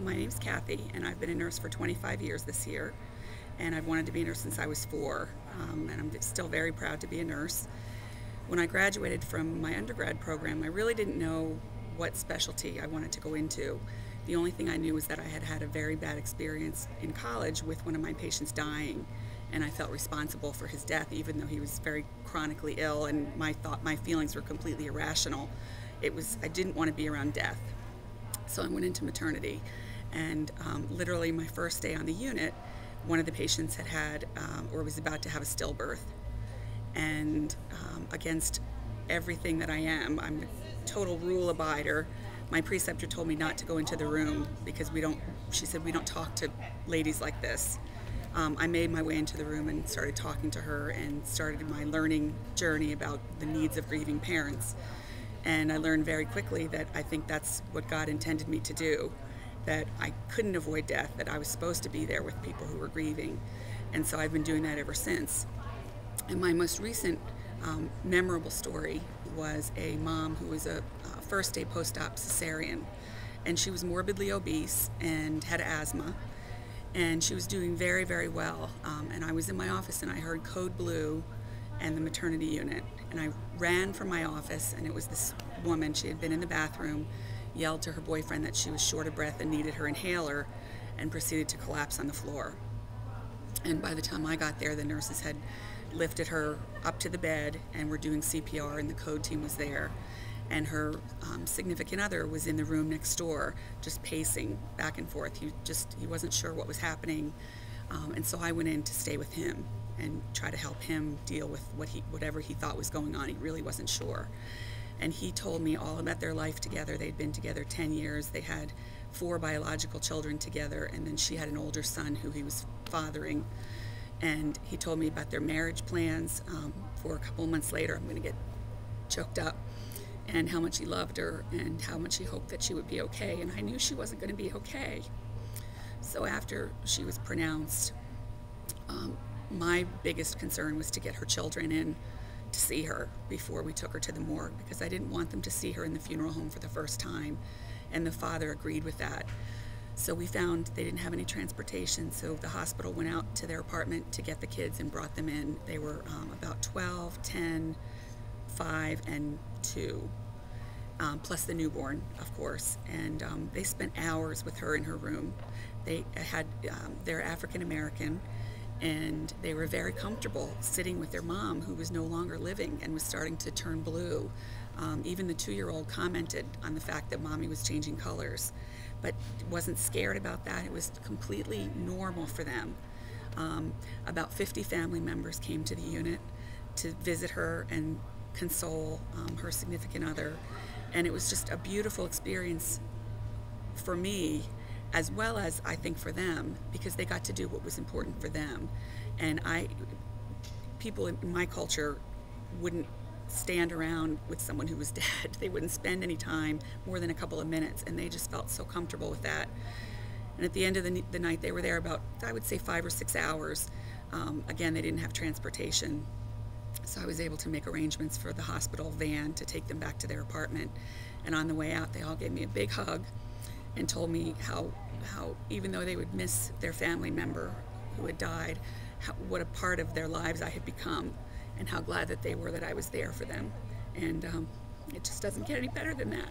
My name's Kathy, and I've been a nurse for 25 years this year, and I've wanted to be a nurse since I was 4, and I'm still very proud to be a nurse. When I graduated from my undergrad program, I really didn't know what specialty I wanted to go into. The only thing I knew was that I had had a very bad experience in college with one of my patients dying, and I felt responsible for his death, even though he was very chronically ill, and my feelings were completely irrational. I didn't want to be around death. So I went into maternity, and literally my first day on the unit, one of the patients had or was about to have a stillbirth. And against everything that I am, I'm a total rule abider. My preceptor told me not to go into the room because she said, we don't talk to ladies like this. I made my way into the room and started talking to her and started my learning journey about the needs of grieving parents. And I learned very quickly that I think that's what God intended me to do, that I couldn't avoid death, that I was supposed to be there with people who were grieving. And so I've been doing that ever since. And my most recent memorable story was a mom who was a first-day post-op cesarean. And she was morbidly obese and had asthma. And she was doing very, very well. And I was in my office and I heard code blue and the maternity unit. And I ran from my office, and it was this woman. She had been in the bathroom, yelled to her boyfriend that she was short of breath and needed her inhaler, and proceeded to collapse on the floor. And by the time I got there, the nurses had lifted her up to the bed and were doing CPR, and the code team was there. And her significant other was in the room next door, just pacing back and forth. He wasn't sure what was happening. And so I went in to stay with him and try to help him deal with whatever he thought was going on. He really wasn't sure. And he told me all about their life together. They'd been together 10 years. They had 4 biological children together, and then she had an older son who he was fathering. And he told me about their marriage plans for a couple of months later. I'm going to get choked up. And how much he loved her and how much he hoped that she would be okay. And I knew she wasn't going to be okay. So after she was pronounced, my biggest concern was to get her children in to see her before we took her to the morgue, because I didn't want them to see her in the funeral home for the first time, and the father agreed with that. So we found they didn't have any transportation, so the hospital went out to their apartment to get the kids and brought them in. They were about 12, 10, 5, and 2, plus the newborn, of course, and they spent hours with her in her room. They're African American, and they were very comfortable sitting with their mom, who was no longer living and was starting to turn blue. Even the 2-year-old commented on the fact that mommy was changing colors, but wasn't scared about that. It was completely normal for them. About 50 family members came to the unit to visit her and console her significant other, and it was just a beautiful experience for me, as well as I think for them, because they got to do what was important for them. And people in my culture wouldn't stand around with someone who was dead. They wouldn't spend any time more than a couple of minutes, and they just felt so comfortable with that. And at the end of the night, they were there about, I would say, 5 or 6 hours. Again, they didn't have transportation, so I was able to make arrangements for the hospital van to take them back to their apartment. And on the way out, they all gave me a big hug and told me how even though they would miss their family member who had died, what a part of their lives I had become, and how glad that they were that I was there for them. And it just doesn't get any better than that.